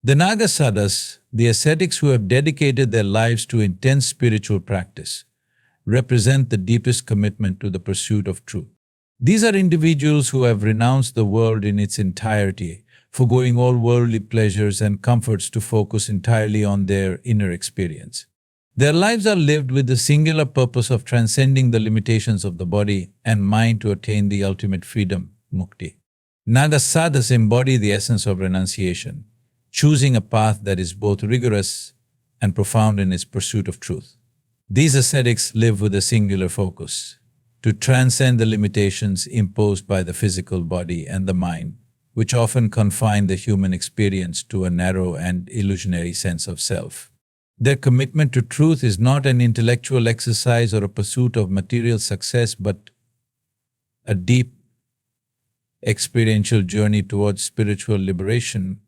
The Naga Sadhus, the ascetics who have dedicated their lives to intense spiritual practice, represent the deepest commitment to the pursuit of truth. These are individuals who have renounced the world in its entirety, forgoing all worldly pleasures and comforts to focus entirely on their inner experience. Their lives are lived with the singular purpose of transcending the limitations of the body and mind to attain the ultimate freedom, mukti. Naga Sadhus embody the essence of renunciation, choosing a path that is both rigorous and profound in its pursuit of truth. These ascetics live with a singular focus, to transcend the limitations imposed by the physical body and the mind, which often confine the human experience to a narrow and illusionary sense of self. Their commitment to truth is not an intellectual exercise or a pursuit of material success, but a deep, experiential journey towards spiritual liberation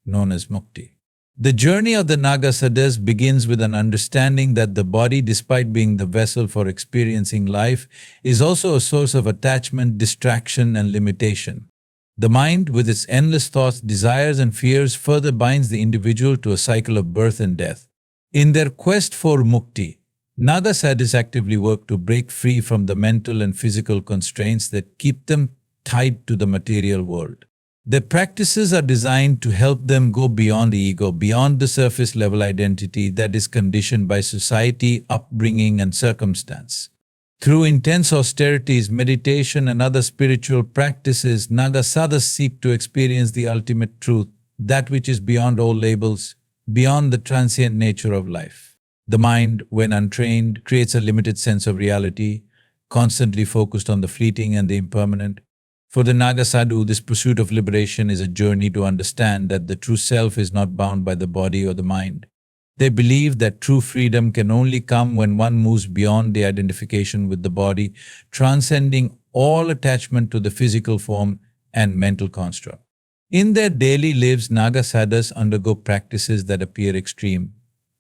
known as mukti. The journey of the Naga Sadhus begins with an understanding that the body, despite being the vessel for experiencing life, is also a source of attachment, distraction, and limitation. The mind, with its endless thoughts, desires, and fears, further binds the individual to a cycle of birth and death. In their quest for mukti, Naga Sadhus actively work to break free from the mental and physical constraints that keep them tied to the material world. Their practices are designed to help them go beyond the ego, beyond the surface-level identity that is conditioned by society, upbringing, and circumstance. Through intense austerities, meditation, and other spiritual practices, Naga Sadhus seek to experience the ultimate truth, that which is beyond all labels, beyond the transient nature of life. The mind, when untrained, creates a limited sense of reality, constantly focused on the fleeting and the impermanent. For the Naga Sadhu, this pursuit of liberation is a journey to understand that the true self is not bound by the body or the mind. They believe that true freedom can only come when one moves beyond the identification with the body, transcending all attachment to the physical form and mental construct. In their daily lives, Naga Sadhus undergo practices that appear extreme,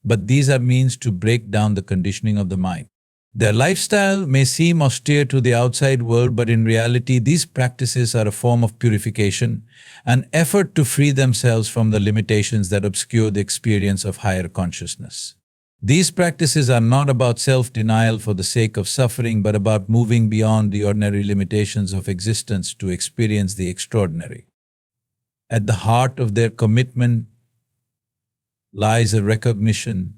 but these are means to break down the conditioning of the mind. Their lifestyle may seem austere to the outside world, but in reality, these practices are a form of purification, an effort to free themselves from the limitations that obscure the experience of higher consciousness. These practices are not about self-denial for the sake of suffering, but about moving beyond the ordinary limitations of existence to experience the extraordinary. At the heart of their commitment lies a recognition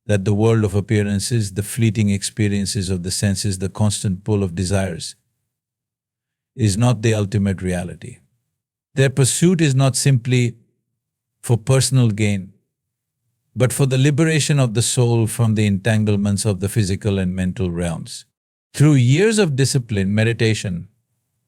that the world of appearances, the fleeting experiences of the senses, the constant pull of desires, is not the ultimate reality. Their pursuit is not simply for personal gain, but for the liberation of the soul from the entanglements of the physical and mental realms. Through years of discipline, meditation,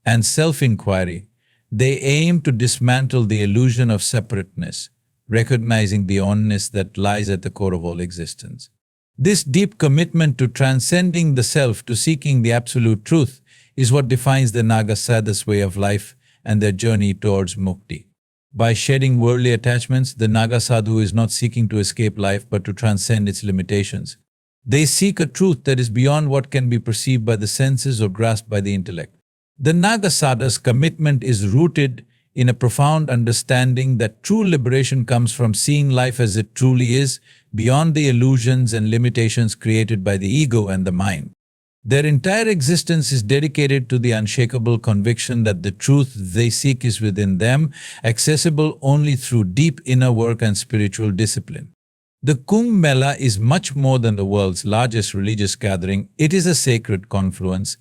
and self-inquiry, they aim to dismantle the illusion of separateness, recognizing the oneness that lies at the core of all existence. This deep commitment to transcending the self, to seeking the absolute truth, is what defines the Naga Sadhus way of life and their journey towards mukti. By shedding worldly attachments, the Naga Sadhu is not seeking to escape life but to transcend its limitations. They seek a truth that is beyond what can be perceived by the senses or grasped by the intellect. The Naga Sadhu's commitment is rooted in a profound understanding that true liberation comes from seeing life as it truly is, beyond the illusions and limitations created by the ego and the mind. Their entire existence is dedicated to the unshakable conviction that the truth they seek is within them, accessible only through deep inner work and spiritual discipline. The Kumbh Mela is much more than the world's largest religious gathering. It is a sacred confluence,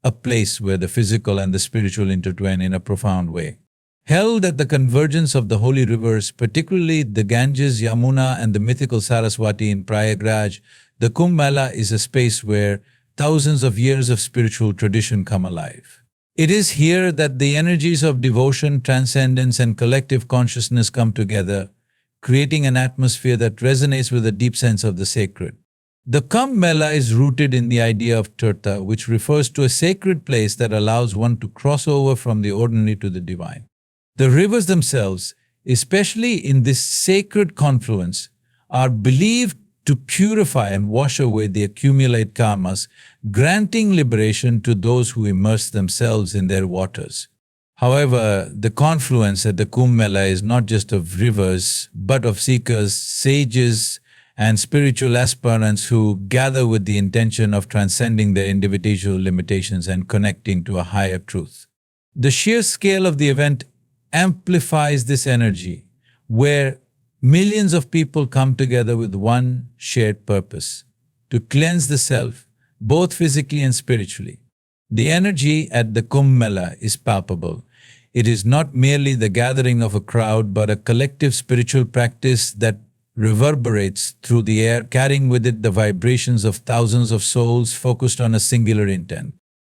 a place where the physical and the spiritual intertwine in a profound way. Held at the convergence of the holy rivers, particularly the Ganges, Yamuna, and the mythical Saraswati in Prayagraj, the Kumbh Mela is a space where thousands of years of spiritual tradition come alive. It is here that the energies of devotion, transcendence, and collective consciousness come together, creating an atmosphere that resonates with a deep sense of the sacred. The Kumbh Mela is rooted in the idea of tirtha, which refers to a sacred place that allows one to cross over from the ordinary to the divine. The rivers themselves, especially in this sacred confluence, are believed to purify and wash away the accumulated karmas, granting liberation to those who immerse themselves in their waters. However, the confluence at the Kumbh Mela is not just of rivers, but of seekers, sages, and spiritual aspirants who gather with the intention of transcending their individual limitations and connecting to a higher truth. The sheer scale of the event amplifies this energy, where millions of people come together with one shared purpose: to cleanse the self, both physically and spiritually. The energy at the Kumbh Mela is palpable. It is not merely the gathering of a crowd, but a collective spiritual practice that reverberates through the air, carrying with it the vibrations of thousands of souls focused on a singular intent.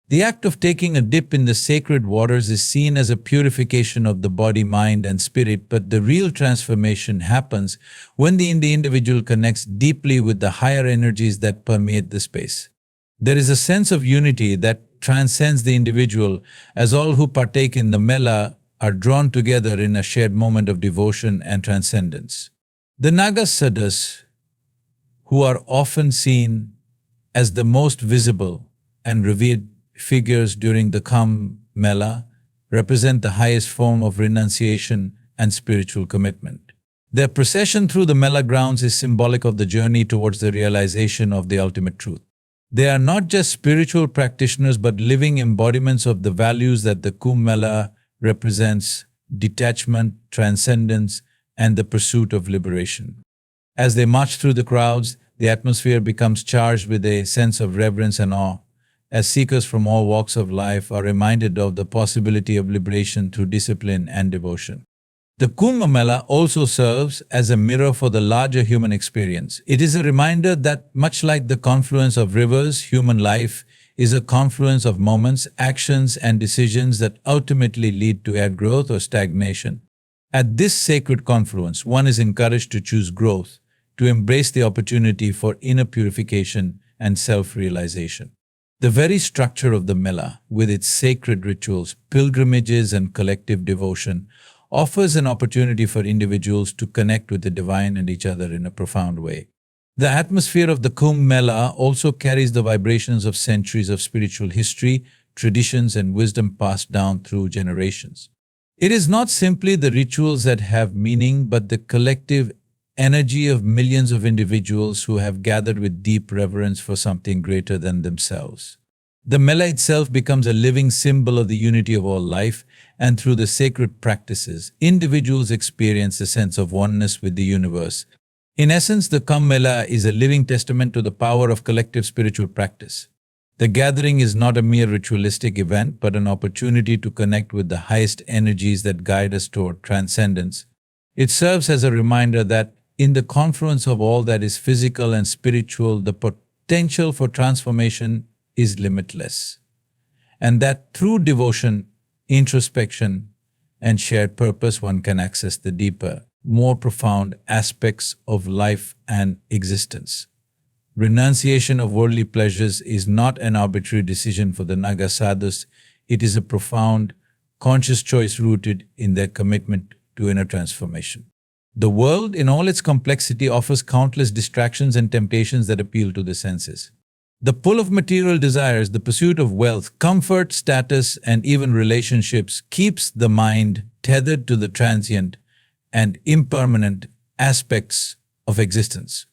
The act of taking a dip in the sacred waters is seen as a purification of the body, mind, and spirit, but the real transformation happens when the individual connects deeply with the higher energies that permeate the space. There is a sense of unity that transcends the individual, as all who partake in the Mela are drawn together in a shared moment of devotion and transcendence. The Naga Sadhus, who are often seen as the most visible and revered figures during the Kumbh Mela, represent the highest form of renunciation and spiritual commitment. Their procession through the Mela grounds is symbolic of the journey towards the realization of the ultimate truth. They are not just spiritual practitioners but living embodiments of the values that the Kumbh Mela represents: detachment, transcendence, and the pursuit of liberation. As they march through the crowds, the atmosphere becomes charged with a sense of reverence and awe, as seekers from all walks of life are reminded of the possibility of liberation through discipline and devotion. The Kumbh Mela also serves as a mirror for the larger human experience. It is a reminder that, much like the confluence of rivers, human life is a confluence of moments, actions, and decisions that ultimately lead to add growth or stagnation. At this sacred confluence, one is encouraged to choose growth, to embrace the opportunity for inner purification and self-realization. The very structure of the Mela, with its sacred rituals, pilgrimages, and collective devotion, offers an opportunity for individuals to connect with the divine and each other in a profound way. The atmosphere of the Kumbh Mela also carries the vibrations of centuries of spiritual history, traditions, and wisdom passed down through generations. It is not simply the rituals that have meaning, but the collective energy of millions of individuals who have gathered with deep reverence for something greater than themselves. The Mela itself becomes a living symbol of the unity of all life, and through the sacred practices, individuals experience a sense of oneness with the universe. In essence, the Kumbh Mela is a living testament to the power of collective spiritual practice. The gathering is not a mere ritualistic event, but an opportunity to connect with the highest energies that guide us toward transcendence. It serves as a reminder that, in the confluence of all that is physical and spiritual, the potential for transformation is limitless, and that through devotion, introspection, and shared purpose, one can access the deeper, more profound aspects of life and existence. Renunciation of worldly pleasures is not an arbitrary decision for the Naga Sadhus. It is a profound, conscious choice rooted in their commitment to inner transformation. The world, in all its complexity, offers countless distractions and temptations that appeal to the senses. The pull of material desires, the pursuit of wealth, comfort, status, and even relationships keeps the mind tethered to the transient and impermanent aspects of existence.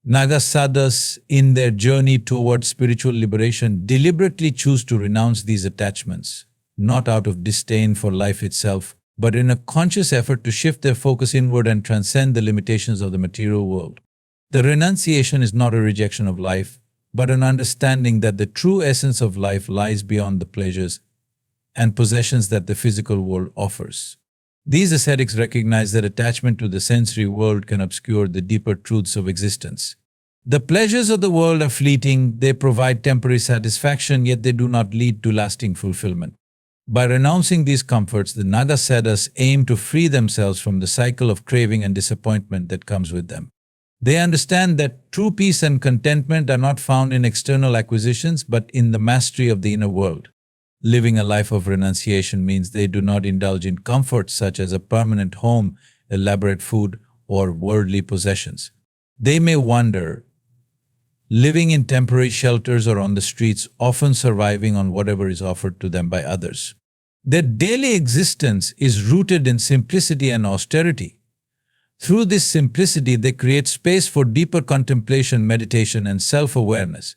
Naga Sadhus, in their journey towards spiritual liberation, deliberately choose to renounce these attachments, not out of disdain for life itself, but in a conscious effort to shift their focus inward and transcend the limitations of the material world. The renunciation is not a rejection of life, but an understanding that the true essence of life lies beyond the pleasures and possessions that the physical world offers. These ascetics recognize that attachment to the sensory world can obscure the deeper truths of existence. The pleasures of the world are fleeting, they provide temporary satisfaction, yet they do not lead to lasting fulfillment. By renouncing these comforts, the Naga Sadhus aim to free themselves from the cycle of craving and disappointment that comes with them. They understand that true peace and contentment are not found in external acquisitions, but in the mastery of the inner world. Living a life of renunciation means they do not indulge in comforts such as a permanent home, elaborate food, or worldly possessions. They may wander, living in temporary shelters or on the streets, often surviving on whatever is offered to them by others. Their daily existence is rooted in simplicity and austerity. Through this simplicity, they create space for deeper contemplation, meditation, and self-awareness.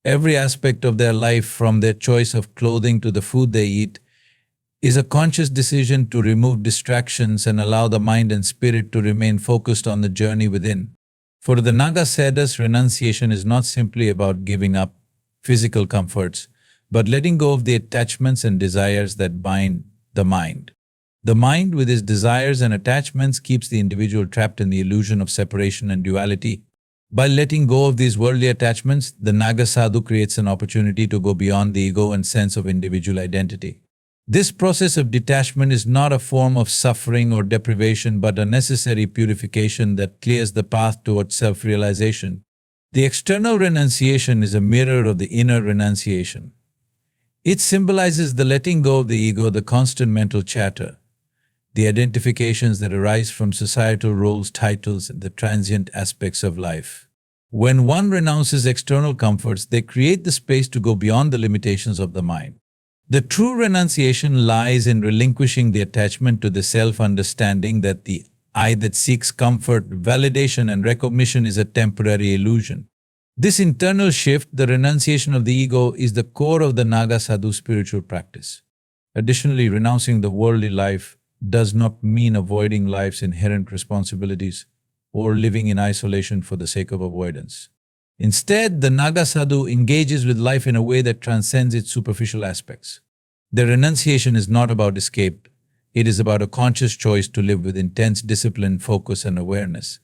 Every aspect of their life, from their choice of clothing to the food they eat, is a conscious decision to remove distractions and allow the mind and spirit to remain focused on the journey within. For the Naga Sadhus, renunciation is not simply about giving up physical comforts, but letting go of the attachments and desires that bind the mind. The mind, with its desires and attachments, keeps the individual trapped in the illusion of separation and duality. By letting go of these worldly attachments, the Naga Sadhu creates an opportunity to go beyond the ego and sense of individual identity. This process of detachment is not a form of suffering or deprivation, but a necessary purification that clears the path towards self-realization. The external renunciation is a mirror of the inner renunciation. It symbolizes the letting go of the ego, the constant mental chatter, the identifications that arise from societal roles, titles, and the transient aspects of life. When one renounces external comforts, they create the space to go beyond the limitations of the mind. The true renunciation lies in relinquishing the attachment to the self-understanding that the I that seeks comfort, validation, and recognition is a temporary illusion. This internal shift, the renunciation of the ego, is the core of the Naga Sadhu spiritual practice. Additionally, renouncing the worldly life does not mean avoiding life's inherent responsibilities or living in isolation for the sake of avoidance. Instead, the Naga Sadhu engages with life in a way that transcends its superficial aspects. Their renunciation is not about escape. It is about a conscious choice to live with intense discipline, focus, and awareness.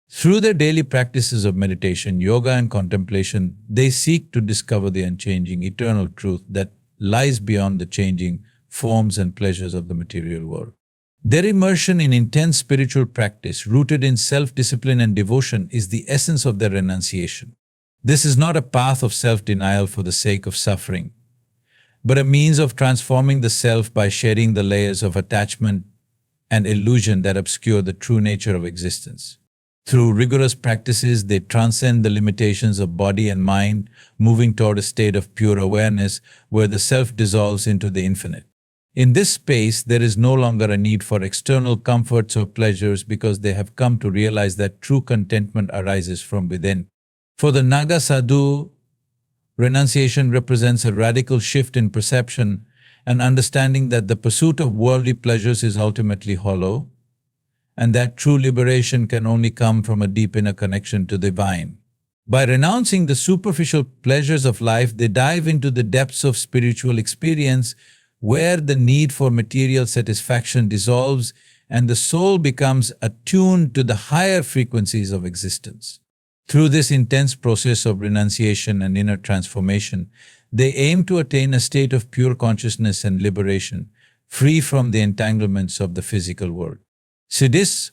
Through their daily practices of meditation, yoga, and contemplation, they seek to discover the unchanging, eternal truth that lies beyond the changing forms and pleasures of the material world. Their immersion in intense spiritual practice, rooted in self-discipline and devotion, is the essence of their renunciation. This is not a path of self-denial for the sake of suffering, but a means of transforming the self by shedding the layers of attachment and illusion that obscure the true nature of existence. Through rigorous practices, they transcend the limitations of body and mind, moving toward a state of pure awareness where the self dissolves into the infinite. In this space, there is no longer a need for external comforts or pleasures because they have come to realize that true contentment arises from within. For the Naga Sadhu, renunciation represents a radical shift in perception, an understanding that the pursuit of worldly pleasures is ultimately hollow, and that true liberation can only come from a deep inner connection to the divine. By renouncing the superficial pleasures of life, they dive into the depths of spiritual experience, where the need for material satisfaction dissolves and the soul becomes attuned to the higher frequencies of existence. Through this intense process of renunciation and inner transformation, they aim to attain a state of pure consciousness and liberation, free from the entanglements of the physical world. Siddhis,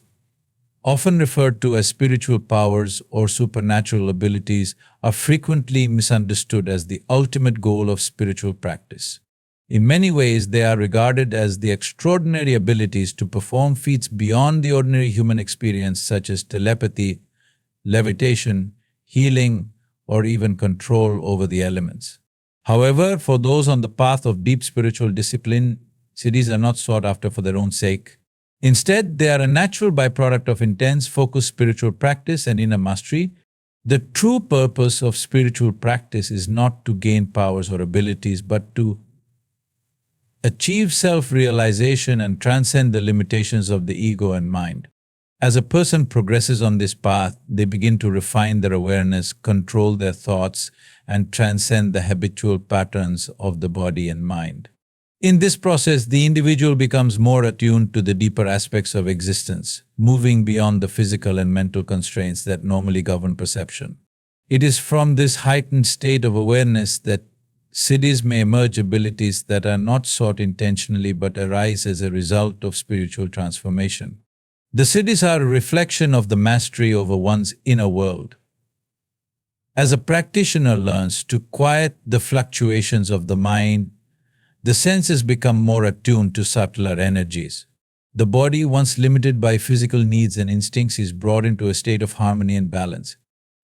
often referred to as spiritual powers or supernatural abilities, are frequently misunderstood as the ultimate goal of spiritual practice. In many ways, they are regarded as the extraordinary abilities to perform feats beyond the ordinary human experience, such as telepathy, levitation, healing, or even control over the elements. However, for those on the path of deep spiritual discipline, siddhis are not sought after for their own sake. Instead, they are a natural byproduct of intense, focused spiritual practice and inner mastery. The true purpose of spiritual practice is not to gain powers or abilities, but to achieve self-realization and transcend the limitations of the ego and mind. As a person progresses on this path, they begin to refine their awareness, control their thoughts, and transcend the habitual patterns of the body and mind. In this process, the individual becomes more attuned to the deeper aspects of existence, moving beyond the physical and mental constraints that normally govern perception. It is from this heightened state of awareness that siddhis may emerge abilities that are not sought intentionally but arise as a result of spiritual transformation. The siddhis are a reflection of the mastery over one's inner world. As a practitioner learns to quiet the fluctuations of the mind, the senses become more attuned to subtler energies. The body, once limited by physical needs and instincts, is brought into a state of harmony and balance.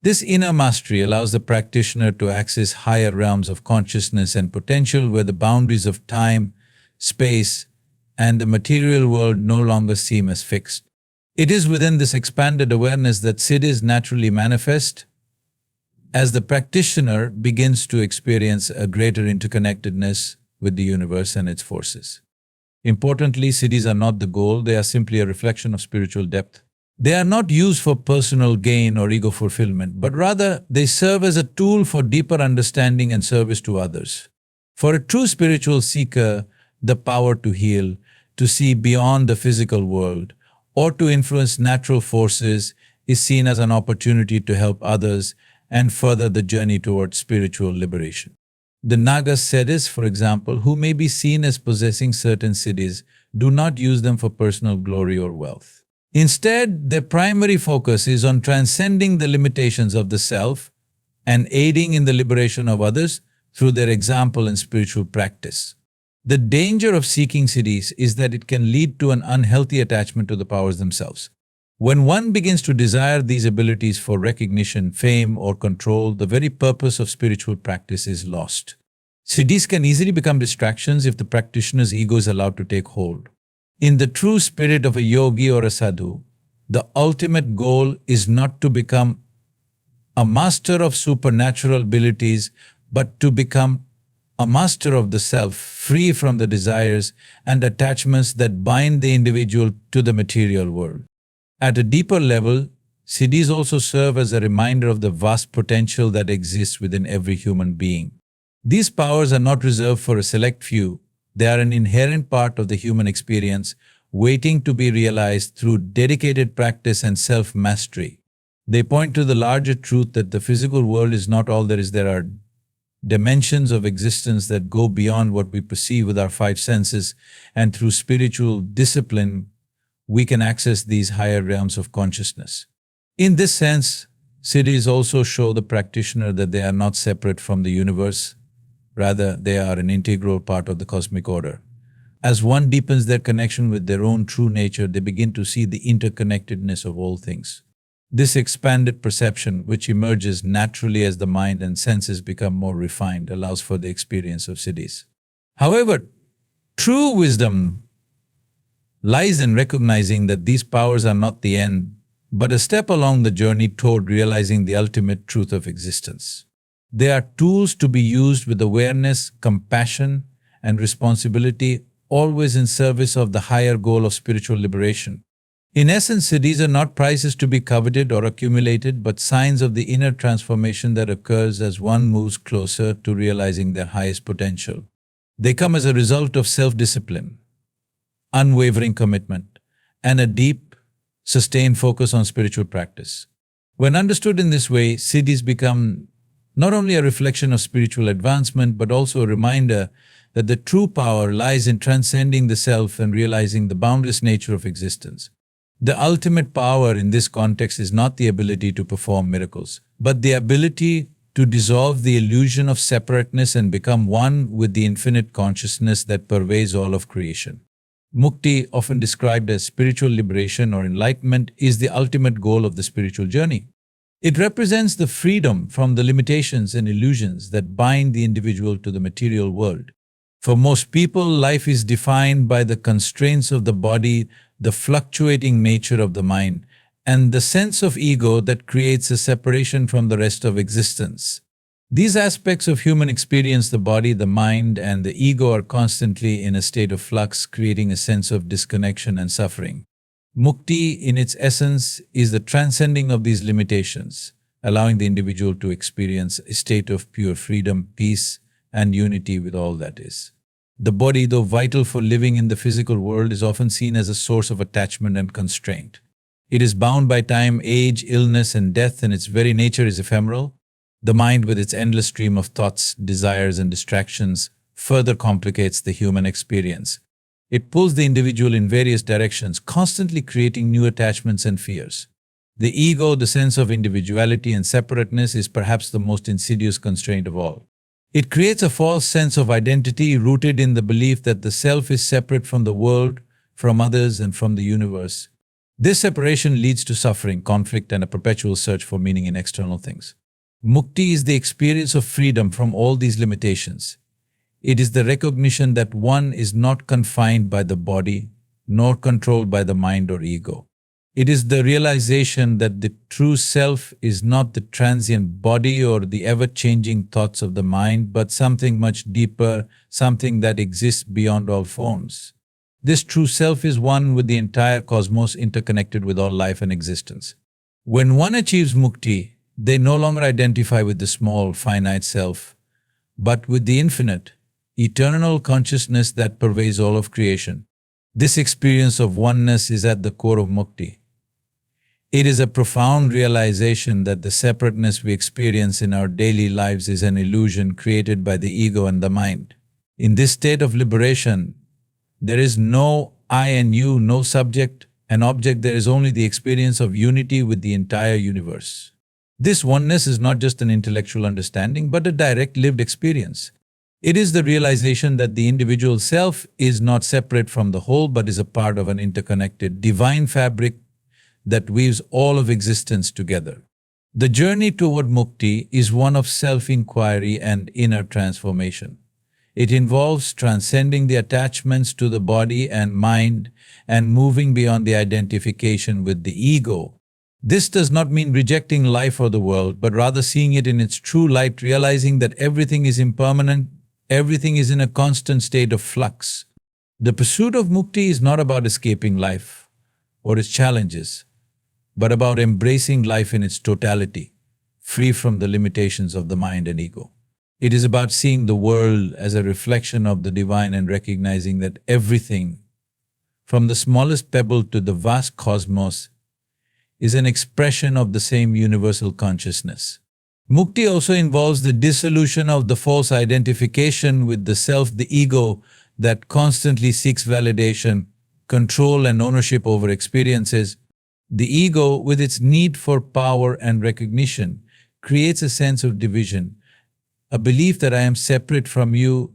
This inner mastery allows the practitioner to access higher realms of consciousness and potential where the boundaries of time, space, and the material world no longer seem as fixed. It is within this expanded awareness that Siddhis naturally manifest as the practitioner begins to experience a greater interconnectedness with the universe and its forces. Importantly, Siddhis are not the goal, they are simply a reflection of spiritual depth. They are not used for personal gain or ego fulfillment, but rather they serve as a tool for deeper understanding and service to others. For a true spiritual seeker, the power to heal, to see beyond the physical world, or to influence natural forces is seen as an opportunity to help others and further the journey towards spiritual liberation. The Naga Sadhus, for example, who may be seen as possessing certain siddhis, do not use them for personal glory or wealth. Instead, their primary focus is on transcending the limitations of the self and aiding in the liberation of others through their example and spiritual practice. The danger of seeking siddhis is that it can lead to an unhealthy attachment to the powers themselves. When one begins to desire these abilities for recognition, fame, or control, the very purpose of spiritual practice is lost. Siddhis can easily become distractions if the practitioner's ego is allowed to take hold. In the true spirit of a yogi or a sadhu, the ultimate goal is not to become a master of supernatural abilities, but to become a master of the self, free from the desires and attachments that bind the individual to the material world. At a deeper level, siddhis also serve as a reminder of the vast potential that exists within every human being. These powers are not reserved for a select few. They are an inherent part of the human experience, waiting to be realized through dedicated practice and self-mastery. They point to the larger truth that the physical world is not all there is. There are dimensions of existence that go beyond what we perceive with our five senses, and through spiritual discipline, we can access these higher realms of consciousness. In this sense, siddhis also show the practitioner that they are not separate from the universe. Rather, they are an integral part of the cosmic order. As one deepens their connection with their own true nature, they begin to see the interconnectedness of all things. This expanded perception, which emerges naturally as the mind and senses become more refined, allows for the experience of siddhis. However, true wisdom lies in recognizing that these powers are not the end, but a step along the journey toward realizing the ultimate truth of existence. They are tools to be used with awareness, compassion, and responsibility, always in service of the higher goal of spiritual liberation. In essence, siddhis are not prizes to be coveted or accumulated, but signs of the inner transformation that occurs as one moves closer to realizing their highest potential. They come as a result of self-discipline, unwavering commitment, and a deep, sustained focus on spiritual practice. When understood in this way, siddhis become not only a reflection of spiritual advancement, but also a reminder that the true power lies in transcending the self and realizing the boundless nature of existence. The ultimate power in this context is not the ability to perform miracles, but the ability to dissolve the illusion of separateness and become one with the infinite consciousness that pervades all of creation. Mukti, often described as spiritual liberation or enlightenment, is the ultimate goal of the spiritual journey. It represents the freedom from the limitations and illusions that bind the individual to the material world. For most people, life is defined by the constraints of the body, the fluctuating nature of the mind, and the sense of ego that creates a separation from the rest of existence. These aspects of human experience, the body, the mind, and the ego, are constantly in a state of flux, creating a sense of disconnection and suffering. Mukti, in its essence, is the transcending of these limitations, allowing the individual to experience a state of pure freedom, peace, and unity with all that is. The body, though vital for living in the physical world, is often seen as a source of attachment and constraint. It is bound by time, age, illness, and death, and its very nature is ephemeral. The mind, with its endless stream of thoughts, desires, and distractions, further complicates the human experience. It pulls the individual in various directions, constantly creating new attachments and fears. The ego, the sense of individuality and separateness, is perhaps the most insidious constraint of all. It creates a false sense of identity rooted in the belief that the self is separate from the world, from others, and from the universe. This separation leads to suffering, conflict, and a perpetual search for meaning in external things. Mukti is the experience of freedom from all these limitations. It is the recognition that one is not confined by the body, nor controlled by the mind or ego. It is the realization that the true self is not the transient body or the ever-changing thoughts of the mind, but something much deeper, something that exists beyond all forms. This true self is one with the entire cosmos, interconnected with all life and existence. When one achieves mukti, they no longer identify with the small, finite self, but with the infinite, eternal consciousness that pervades all of creation. This experience of oneness is at the core of mukti. It is a profound realization that the separateness we experience in our daily lives is an illusion created by the ego and the mind. In this state of liberation, there is no I and you, no subject and object. There is only the experience of unity with the entire universe. This oneness is not just an intellectual understanding, but a direct lived experience. It is the realization that the individual self is not separate from the whole, but is a part of an interconnected, divine fabric that weaves all of existence together. The journey toward mukti is one of self-inquiry and inner transformation. It involves transcending the attachments to the body and mind and moving beyond the identification with the ego. This does not mean rejecting life or the world, but rather seeing it in its true light, realizing that everything is impermanent, everything is in a constant state of flux. The pursuit of mukti is not about escaping life or its challenges, but about embracing life in its totality, free from the limitations of the mind and ego. It is about seeing the world as a reflection of the divine and recognizing that everything, from the smallest pebble to the vast cosmos, is an expression of the same universal consciousness. Mukti also involves the dissolution of the false identification with the self, the ego, that constantly seeks validation, control, and ownership over experiences. The ego, with its need for power and recognition, creates a sense of division, a belief that I am separate from you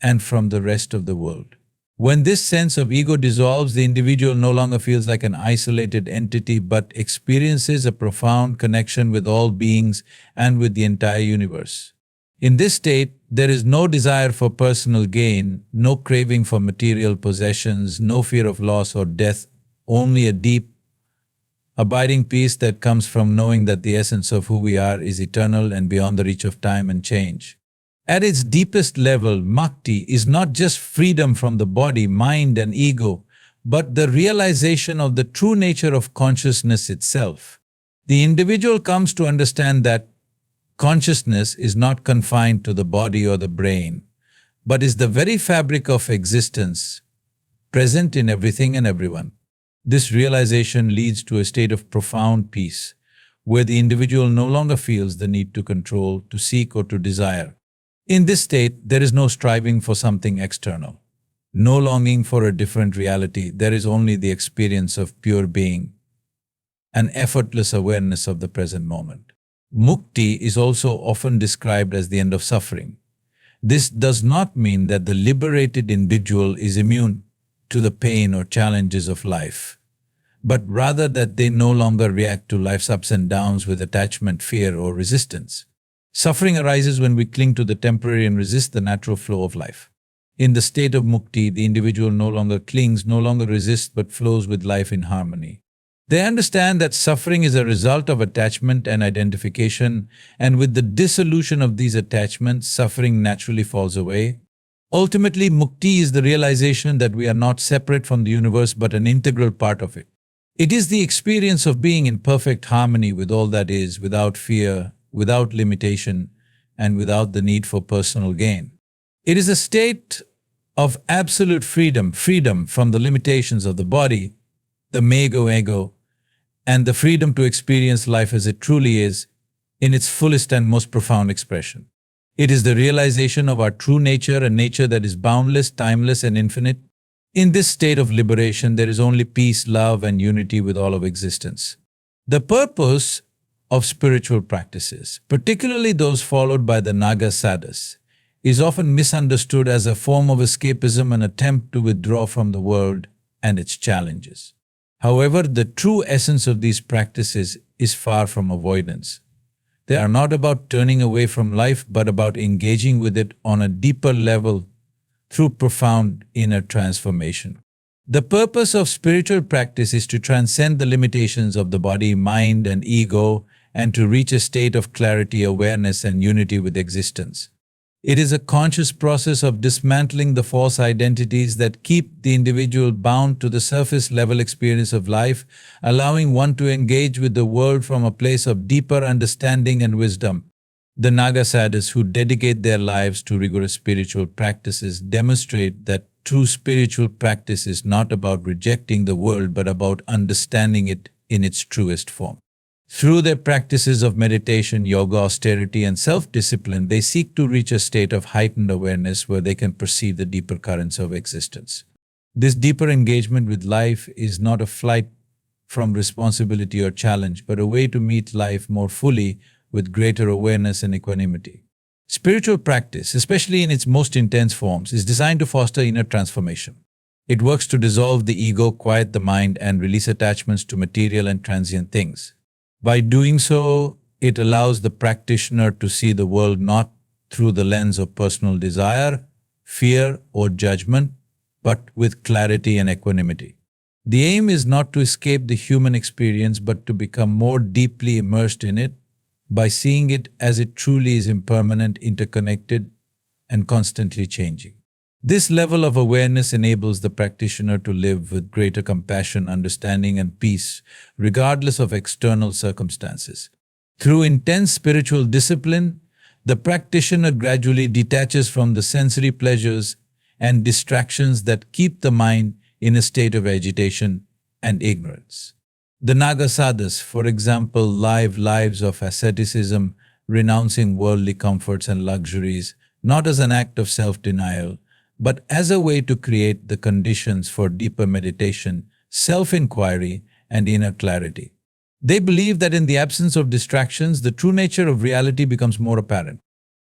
and from the rest of the world. When this sense of ego dissolves, the individual no longer feels like an isolated entity, but experiences a profound connection with all beings and with the entire universe. In this state, there is no desire for personal gain, no craving for material possessions, no fear of loss or death, only a deep, abiding peace that comes from knowing that the essence of who we are is eternal and beyond the reach of time and change. At its deepest level, mukti is not just freedom from the body, mind, and ego, but the realization of the true nature of consciousness itself. The individual comes to understand that consciousness is not confined to the body or the brain, but is the very fabric of existence, present in everything and everyone. This realization leads to a state of profound peace, where the individual no longer feels the need to control, to seek, or to desire. In this state, there is no striving for something external, no longing for a different reality. There is only the experience of pure being, an effortless awareness of the present moment. Mukti is also often described as the end of suffering. This does not mean that the liberated individual is immune to the pain or challenges of life, but rather that they no longer react to life's ups and downs with attachment, fear, or resistance. Suffering arises when we cling to the temporary and resist the natural flow of life. In the state of mukti, the individual no longer clings, no longer resists, but flows with life in harmony. They understand that suffering is a result of attachment and identification, and with the dissolution of these attachments, suffering naturally falls away. Ultimately, mukti is the realization that we are not separate from the universe, but an integral part of it. It is the experience of being in perfect harmony with all that is, without fear, without limitation, and without the need for personal gain. It is a state of absolute freedom, freedom from the limitations of the body, the ego, and the freedom to experience life as it truly is, in its fullest and most profound expression. It is the realization of our true nature, a nature that is boundless, timeless, and infinite. In this state of liberation, there is only peace, love, and unity with all of existence. The purpose of spiritual practices, particularly those followed by the Naga Sadhus, is often misunderstood as a form of escapism, an attempt to withdraw from the world and its challenges. However, the true essence of these practices is far from avoidance. They are not about turning away from life, but about engaging with it on a deeper level through profound inner transformation. The purpose of spiritual practice is to transcend the limitations of the body, mind, and ego, and to reach a state of clarity, awareness, and unity with existence. It is a conscious process of dismantling the false identities that keep the individual bound to the surface level experience of life, allowing one to engage with the world from a place of deeper understanding and wisdom. The Naga Sadhus who dedicate their lives to rigorous spiritual practices demonstrate that true spiritual practice is not about rejecting the world but about understanding it in its truest form. Through their practices of meditation, yoga, austerity, and self-discipline, they seek to reach a state of heightened awareness where they can perceive the deeper currents of existence. This deeper engagement with life is not a flight from responsibility or challenge, but a way to meet life more fully with greater awareness and equanimity. Spiritual practice, especially in its most intense forms, is designed to foster inner transformation. It works to dissolve the ego, quiet the mind, and release attachments to material and transient things. By doing so, it allows the practitioner to see the world not through the lens of personal desire, fear, or judgment, but with clarity and equanimity. The aim is not to escape the human experience, but to become more deeply immersed in it by seeing it as it truly is, impermanent, interconnected, and constantly changing. This level of awareness enables the practitioner to live with greater compassion, understanding, and peace, regardless of external circumstances. Through intense spiritual discipline, the practitioner gradually detaches from the sensory pleasures and distractions that keep the mind in a state of agitation and ignorance. The Naga Sadhus, for example, live lives of asceticism, renouncing worldly comforts and luxuries, not as an act of self-denial, but as a way to create the conditions for deeper meditation, self-inquiry, and inner clarity. They believe that in the absence of distractions, the true nature of reality becomes more apparent.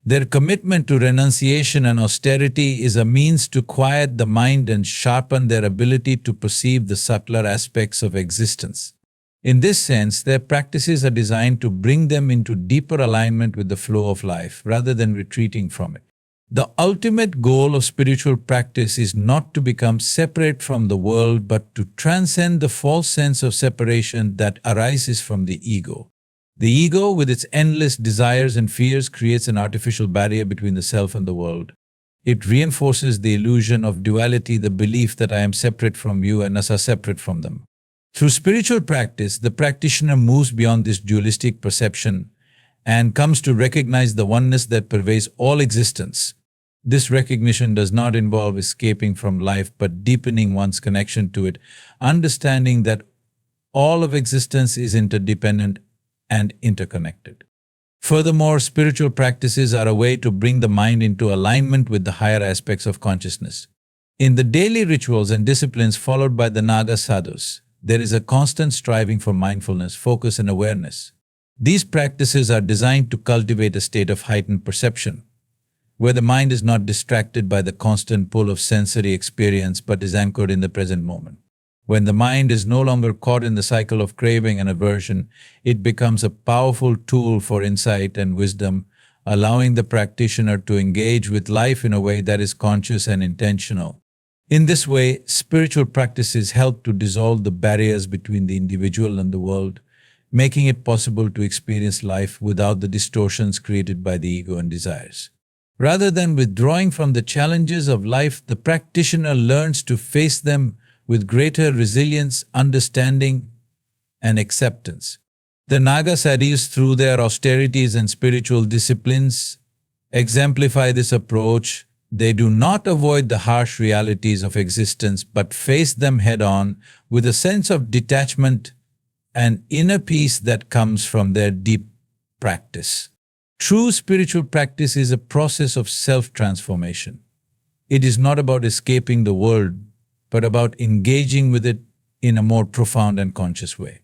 Their commitment to renunciation and austerity is a means to quiet the mind and sharpen their ability to perceive the subtler aspects of existence. In this sense, their practices are designed to bring them into deeper alignment with the flow of life, rather than retreating from it. The ultimate goal of spiritual practice is not to become separate from the world, but to transcend the false sense of separation that arises from the ego. The ego, with its endless desires and fears, creates an artificial barrier between the self and the world. It reinforces the illusion of duality, the belief that I am separate from you and us are separate from them. Through spiritual practice, the practitioner moves beyond this dualistic perception and comes to recognize the oneness that pervades all existence. This recognition does not involve escaping from life, but deepening one's connection to it, understanding that all of existence is interdependent and interconnected. Furthermore, spiritual practices are a way to bring the mind into alignment with the higher aspects of consciousness. In the daily rituals and disciplines followed by the Naga Sadhus, there is a constant striving for mindfulness, focus, and awareness. These practices are designed to cultivate a state of heightened perception, where the mind is not distracted by the constant pull of sensory experience but is anchored in the present moment. When the mind is no longer caught in the cycle of craving and aversion, it becomes a powerful tool for insight and wisdom, allowing the practitioner to engage with life in a way that is conscious and intentional. In this way, spiritual practices help to dissolve the barriers between the individual and the world, making it possible to experience life without the distortions created by the ego and desires. Rather than withdrawing from the challenges of life, the practitioner learns to face them with greater resilience, understanding, and acceptance. The Naga Sadhus, through their austerities and spiritual disciplines, exemplify this approach. They do not avoid the harsh realities of existence, but face them head-on with a sense of detachment and inner peace that comes from their deep practice. True spiritual practice is a process of self-transformation. It is not about escaping the world, but about engaging with it in a more profound and conscious way.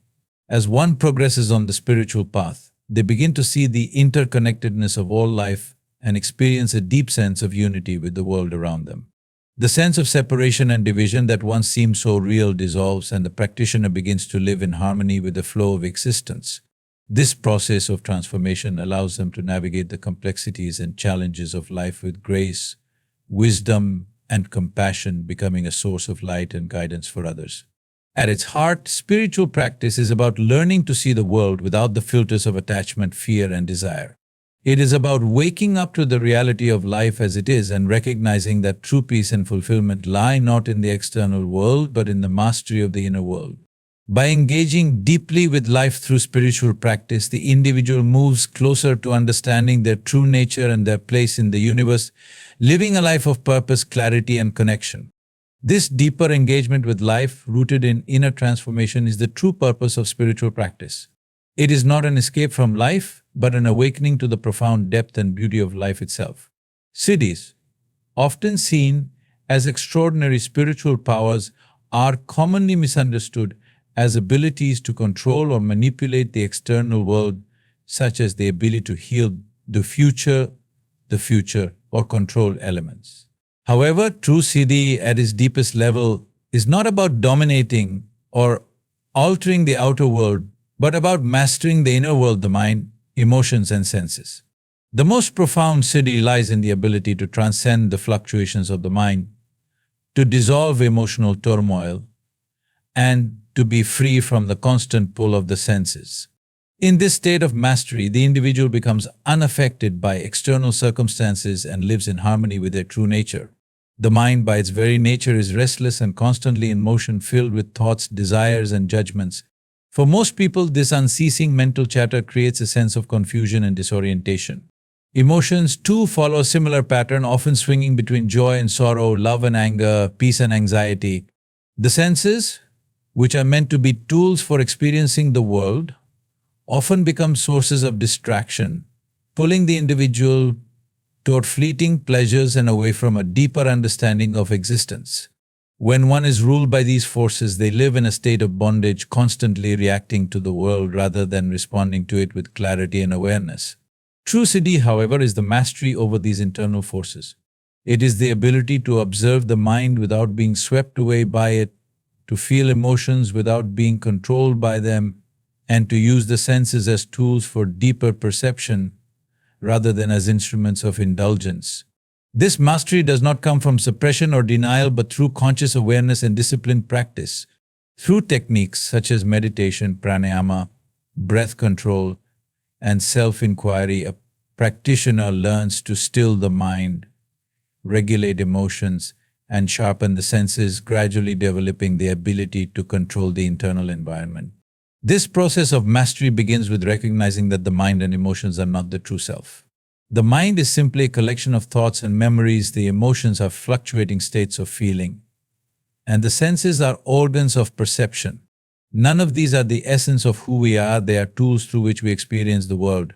As one progresses on the spiritual path, they begin to see the interconnectedness of all life and experience a deep sense of unity with the world around them. The sense of separation and division that once seemed so real dissolves, and the practitioner begins to live in harmony with the flow of existence. This process of transformation allows them to navigate the complexities and challenges of life with grace, wisdom, and compassion, becoming a source of light and guidance for others. At its heart, spiritual practice is about learning to see the world without the filters of attachment, fear, and desire. It is about waking up to the reality of life as it is and recognizing that true peace and fulfillment lie not in the external world but in the mastery of the inner world. By engaging deeply with life through spiritual practice, the individual moves closer to understanding their true nature and their place in the universe, living a life of purpose, clarity, and connection. This deeper engagement with life, rooted in inner transformation, is the true purpose of spiritual practice. It is not an escape from life, but an awakening to the profound depth and beauty of life itself. Siddhis, often seen as extraordinary spiritual powers, are commonly misunderstood as abilities to control or manipulate the external world, such as the ability to heal the future, or control elements. However, true Siddhi at its deepest level is not about dominating or altering the outer world, but about mastering the inner world, the mind, emotions, and senses. The most profound Siddhi lies in the ability to transcend the fluctuations of the mind, to dissolve emotional turmoil, and to be free from the constant pull of the senses. In this state of mastery, the individual becomes unaffected by external circumstances and lives in harmony with their true nature. The mind, by its very nature, is restless and constantly in motion, filled with thoughts, desires, and judgments. For most people, this unceasing mental chatter creates a sense of confusion and disorientation. Emotions, too, follow a similar pattern, often swinging between joy and sorrow, love and anger, peace and anxiety. The senses, which are meant to be tools for experiencing the world, often become sources of distraction, pulling the individual toward fleeting pleasures and away from a deeper understanding of existence. When one is ruled by these forces, they live in a state of bondage, constantly reacting to the world rather than responding to it with clarity and awareness. True Siddhi, however, is the mastery over these internal forces. It is the ability to observe the mind without being swept away by it, to feel emotions without being controlled by them, and to use the senses as tools for deeper perception rather than as instruments of indulgence. This mastery does not come from suppression or denial, but through conscious awareness and disciplined practice. Through techniques such as meditation, pranayama, breath control, and self-inquiry, a practitioner learns to still the mind, regulate emotions, and sharpen the senses, gradually developing the ability to control the internal environment. This process of mastery begins with recognizing that the mind and emotions are not the true self. The mind is simply a collection of thoughts and memories, the emotions are fluctuating states of feeling, and the senses are organs of perception. None of these are the essence of who we are, they are tools through which we experience the world.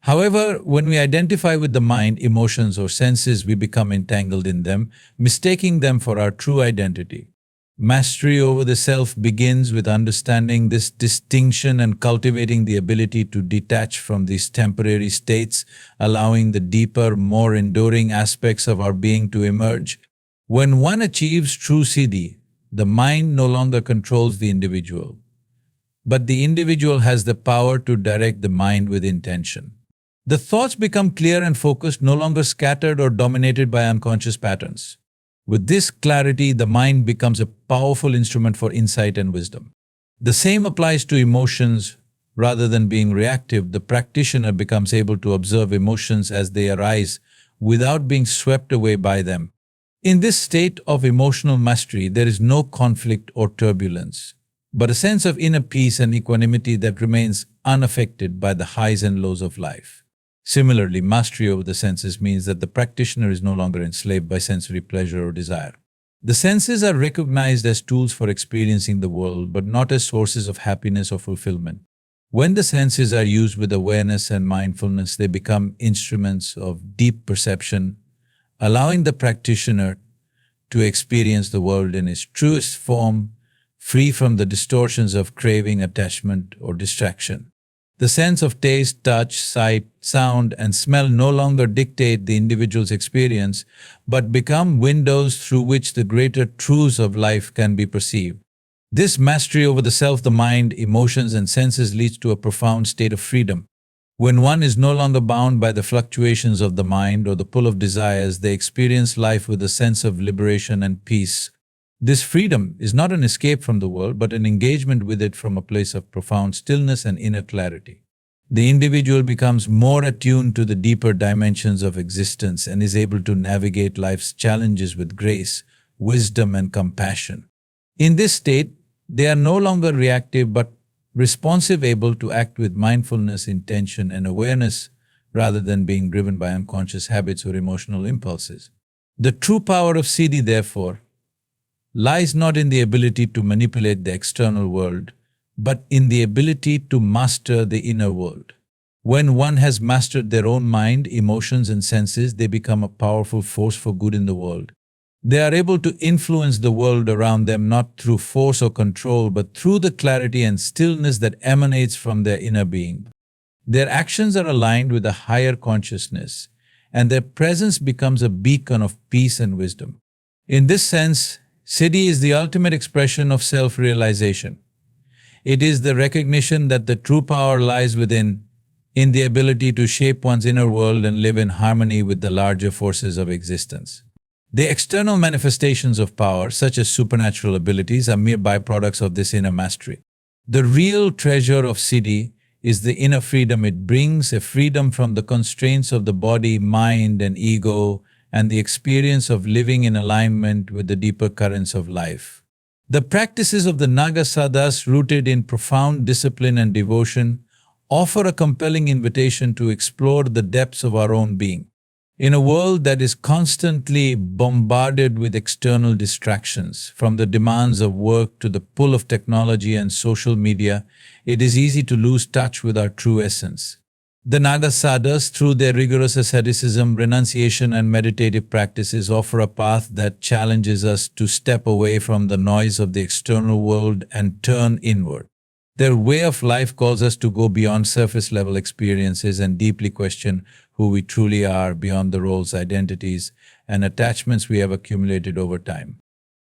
However, when we identify with the mind, emotions, or senses, we become entangled in them, mistaking them for our true identity. Mastery over the self begins with understanding this distinction and cultivating the ability to detach from these temporary states, allowing the deeper, more enduring aspects of our being to emerge. When one achieves true Siddhi, the mind no longer controls the individual, but the individual has the power to direct the mind with intention. The thoughts become clear and focused, no longer scattered or dominated by unconscious patterns. With this clarity, the mind becomes a powerful instrument for insight and wisdom. The same applies to emotions. Rather than being reactive, the practitioner becomes able to observe emotions as they arise without being swept away by them. In this state of emotional mastery, there is no conflict or turbulence, but a sense of inner peace and equanimity that remains unaffected by the highs and lows of life. Similarly, mastery over the senses means that the practitioner is no longer enslaved by sensory pleasure or desire. The senses are recognized as tools for experiencing the world, but not as sources of happiness or fulfillment. When the senses are used with awareness and mindfulness, they become instruments of deep perception, allowing the practitioner to experience the world in its truest form, free from the distortions of craving, attachment, or distraction. The sense of taste, touch, sight, sound, and smell no longer dictate the individual's experience, but become windows through which the greater truths of life can be perceived. This mastery over the self, the mind, emotions, and senses leads to a profound state of freedom. When one is no longer bound by the fluctuations of the mind or the pull of desires, they experience life with a sense of liberation and peace. This freedom is not an escape from the world, but an engagement with it from a place of profound stillness and inner clarity. The individual becomes more attuned to the deeper dimensions of existence and is able to navigate life's challenges with grace, wisdom, and compassion. In this state, they are no longer reactive but responsive, able to act with mindfulness, intention, and awareness rather than being driven by unconscious habits or emotional impulses. The true power of Siddhi, therefore, lies not in the ability to manipulate the external world, but in the ability to master the inner world. When one has mastered their own mind, emotions, and senses, they become a powerful force for good in the world. They are able to influence the world around them not through force or control, but through the clarity and stillness that emanates from their inner being. Their actions are aligned with a higher consciousness, and their presence becomes a beacon of peace and wisdom. In this sense, Siddhi is the ultimate expression of self-realization. It is the recognition that the true power lies within, in the ability to shape one's inner world and live in harmony with the larger forces of existence. The external manifestations of power, such as supernatural abilities, are mere byproducts of this inner mastery. The real treasure of Siddhi is the inner freedom it brings, a freedom from the constraints of the body, mind, and ego, and the experience of living in alignment with the deeper currents of life. The practices of the Naga Sadhus, rooted in profound discipline and devotion, offer a compelling invitation to explore the depths of our own being. In a world that is constantly bombarded with external distractions, from the demands of work to the pull of technology and social media, it is easy to lose touch with our true essence. The Naga Sadhus, through their rigorous asceticism, renunciation, and meditative practices, offer a path that challenges us to step away from the noise of the external world and turn inward. Their way of life calls us to go beyond surface-level experiences and deeply question who we truly are beyond the roles, identities, and attachments we have accumulated over time.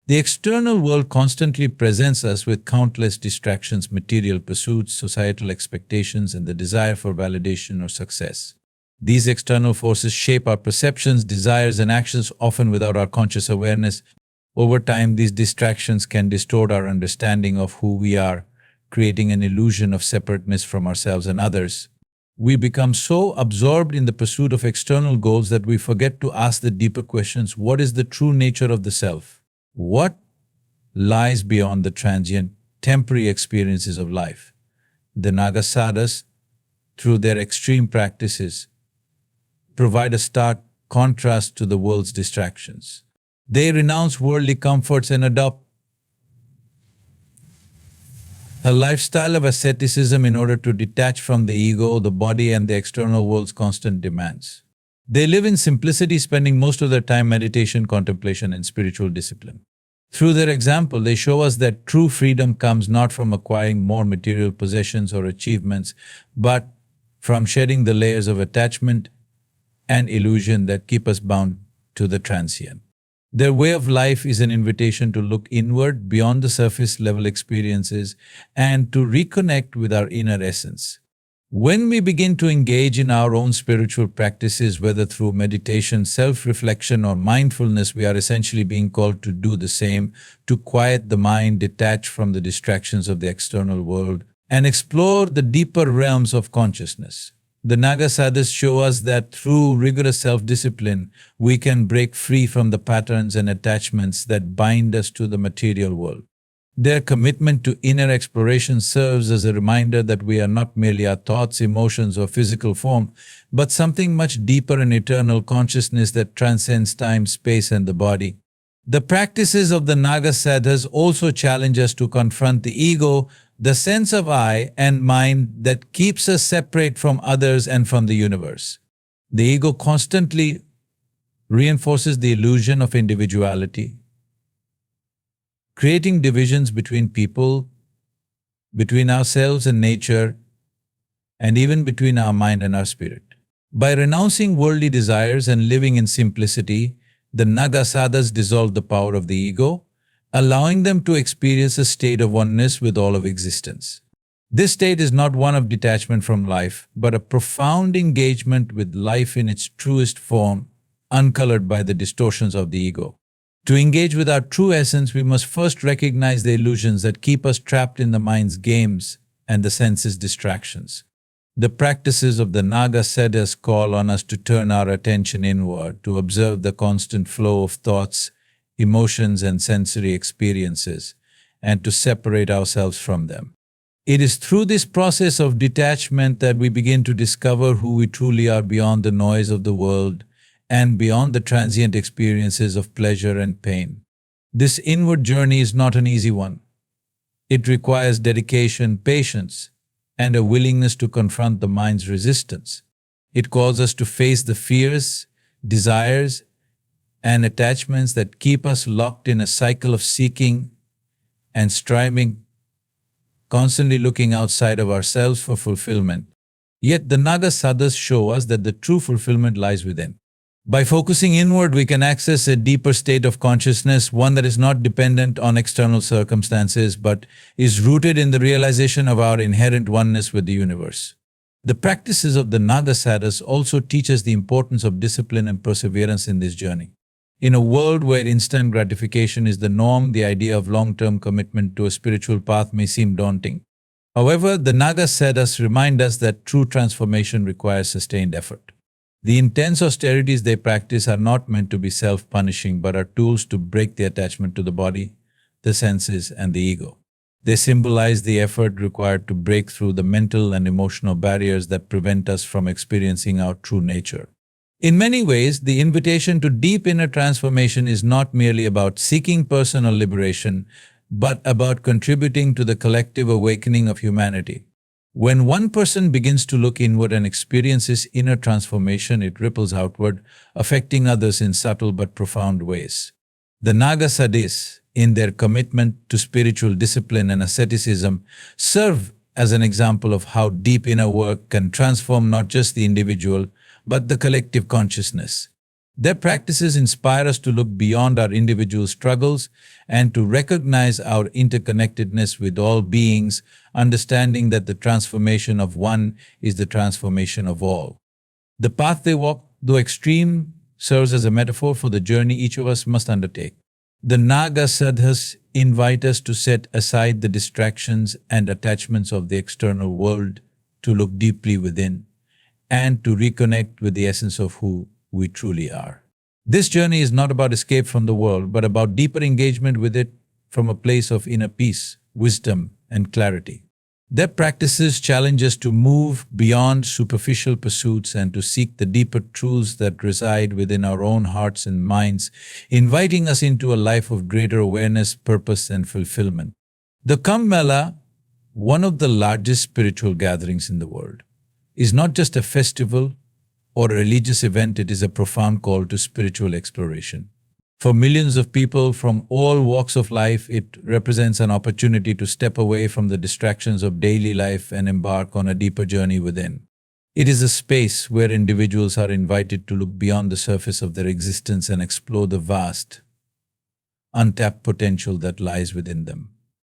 The external world constantly presents us with countless distractions, material pursuits, societal expectations, and the desire for validation or success. These external forces shape our perceptions, desires, and actions, often without our conscious awareness. Over time, these distractions can distort our understanding of who we are, creating an illusion of separateness from ourselves and others. We become so absorbed in the pursuit of external goals that we forget to ask the deeper questions: what is the true nature of the self? What lies beyond the transient, temporary experiences of life? The Naga Sadhus, through their extreme practices, provide a stark contrast to the world's distractions. They renounce worldly comforts and adopt a lifestyle of asceticism in order to detach from the ego, the body, and the external world's constant demands. They live in simplicity, spending most of their time meditation, contemplation, and spiritual discipline. Through their example, they show us that true freedom comes not from acquiring more material possessions or achievements, but from shedding the layers of attachment and illusion that keep us bound to the transient. Their way of life is an invitation to look inward beyond the surface-level experiences and to reconnect with our inner essence. When we begin to engage in our own spiritual practices, whether through meditation, self-reflection, or mindfulness, we are essentially being called to do the same, to quiet the mind, detach from the distractions of the external world, and explore the deeper realms of consciousness. The Naga Sadhus show us that through rigorous self-discipline, we can break free from the patterns and attachments that bind us to the material world. Their commitment to inner exploration serves as a reminder that we are not merely our thoughts, emotions, or physical form, but something much deeper and eternal: consciousness that transcends time, space, and the body. The practices of the Naga Sadhus also challenge us to confront the ego, the sense of I and mind that keeps us separate from others and from the universe. The ego constantly reinforces the illusion of individuality, creating divisions between people, between ourselves and nature, and even between our mind and our spirit. By renouncing worldly desires and living in simplicity, the Naga Sadhus dissolve the power of the ego allowing them to experience a state of oneness with all of existence. This state is not one of detachment from life, but a profound engagement with life in its truest form, uncolored by the distortions of the ego. To engage with our true essence, we must first recognize the illusions that keep us trapped in the mind's games and the senses' distractions. The practices of the Naga Sadhus call on us to turn our attention inward, to observe the constant flow of thoughts, emotions, and sensory experiences, and to separate ourselves from them. It is through this process of detachment that we begin to discover who we truly are beyond the noise of the world and beyond the transient experiences of pleasure and pain. This inward journey is not an easy one. It requires dedication, patience, and a willingness to confront the mind's resistance. It calls us to face the fears, desires, and attachments that keep us locked in a cycle of seeking and striving, constantly looking outside of ourselves for fulfillment. Yet the Naga Sadhus show us that the true fulfillment lies within. By focusing inward, we can access a deeper state of consciousness, one that is not dependent on external circumstances, but is rooted in the realization of our inherent oneness with the universe. The practices of the Naga Sadhus also teach us the importance of discipline and perseverance in this journey. In a world where instant gratification is the norm, the idea of long-term commitment to a spiritual path may seem daunting. However, the Naga Sadhus remind us that true transformation requires sustained effort. The intense austerities they practice are not meant to be self-punishing, but are tools to break the attachment to the body, the senses, and the ego. They symbolize the effort required to break through the mental and emotional barriers that prevent us from experiencing our true nature. In many ways, the invitation to deep inner transformation is not merely about seeking personal liberation, but about contributing to the collective awakening of humanity. When one person begins to look inward and experiences inner transformation, it ripples outward, affecting others in subtle but profound ways. The Naga Sadhus, in their commitment to spiritual discipline and asceticism, serve as an example of how deep inner work can transform not just the individual, but the collective consciousness. Their practices inspire us to look beyond our individual struggles and to recognize our interconnectedness with all beings, understanding that the transformation of one is the transformation of all. The path they walk, though extreme, serves as a metaphor for the journey each of us must undertake. The Naga Sadhus invite us to set aside the distractions and attachments of the external world, to look deeply within, and to reconnect with the essence of who we truly are. This journey is not about escape from the world, but about deeper engagement with it from a place of inner peace, wisdom, and clarity. Their practices challenge us to move beyond superficial pursuits and to seek the deeper truths that reside within our own hearts and minds, inviting us into a life of greater awareness, purpose, and fulfillment. The Kumbh Mela, one of the largest spiritual gatherings in the world, is not just a festival or a religious event, it is a profound call to spiritual exploration. For millions of people from all walks of life, it represents an opportunity to step away from the distractions of daily life and embark on a deeper journey within. It is a space where individuals are invited to look beyond the surface of their existence and explore the vast, untapped potential that lies within them.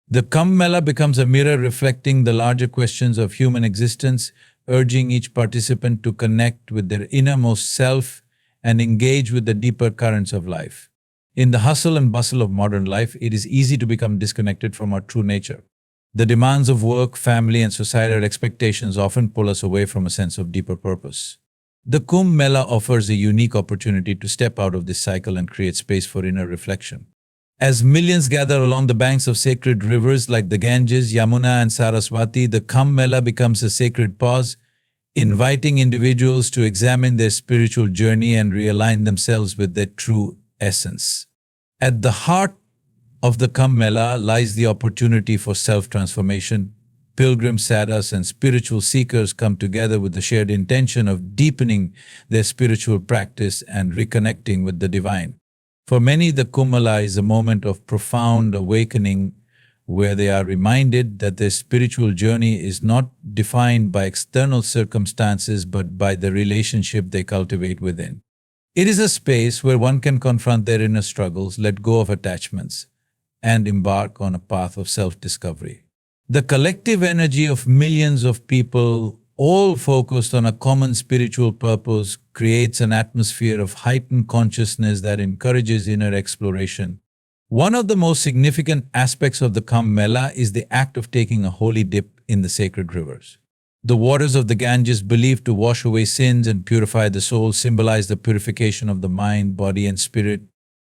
The Kumbh Mela becomes a mirror reflecting the larger questions of human existence, urging each participant to connect with their innermost self and engage with the deeper currents of life. In the hustle and bustle of modern life, it is easy to become disconnected from our true nature. The demands of work, family, and societal expectations often pull us away from a sense of deeper purpose. The Kumbh Mela offers a unique opportunity to step out of this cycle and create space for inner reflection. As millions gather along the banks of sacred rivers like the Ganges, Yamuna, and Saraswati, the Kumbh Mela becomes a sacred pause, inviting individuals to examine their spiritual journey and realign themselves with their true essence. At the heart of the Kumbh Mela lies the opportunity for self-transformation. Pilgrims, sadhus, and spiritual seekers come together with the shared intention of deepening their spiritual practice and reconnecting with the divine. For many, the Kumbh Mela is a moment of profound awakening where they are reminded that their spiritual journey is not defined by external circumstances but by the relationship they cultivate within. It is a space where one can confront their inner struggles, let go of attachments, and embark on a path of self-discovery. The collective energy of millions of people, all focused on a common spiritual purpose, creates an atmosphere of heightened consciousness that encourages inner exploration. One of the most significant aspects of the Kumbh Mela is the act of taking a holy dip in the sacred rivers. The waters of the Ganges, believed to wash away sins and purify the soul, symbolize the purification of the mind, body, and spirit.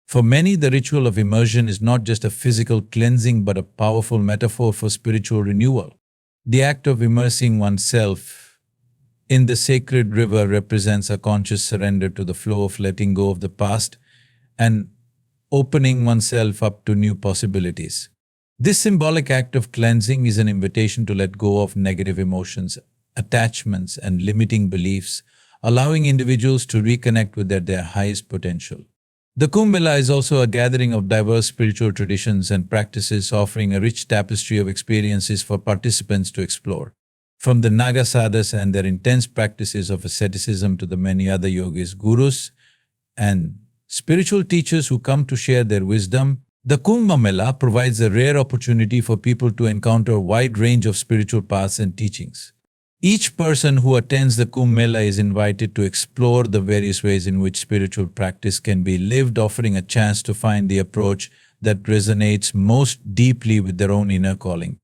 For many, the ritual of immersion is not just a physical cleansing but a powerful metaphor for spiritual renewal. The act of immersing oneself in the sacred river represents a conscious surrender to the flow of letting go of the past and opening oneself up to new possibilities. This symbolic act of cleansing is an invitation to let go of negative emotions, attachments, and limiting beliefs, allowing individuals to reconnect with their highest potential. The Kumbh Mela is also a gathering of diverse spiritual traditions and practices, offering a rich tapestry of experiences for participants to explore. From the Naga Sadhus and their intense practices of asceticism to the many other yogis, gurus, and spiritual teachers who come to share their wisdom, the Kumbh Mela provides a rare opportunity for people to encounter a wide range of spiritual paths and teachings. Each person who attends the Kumbh Mela is invited to explore the various ways in which spiritual practice can be lived, offering a chance to find the approach that resonates most deeply with their own inner calling.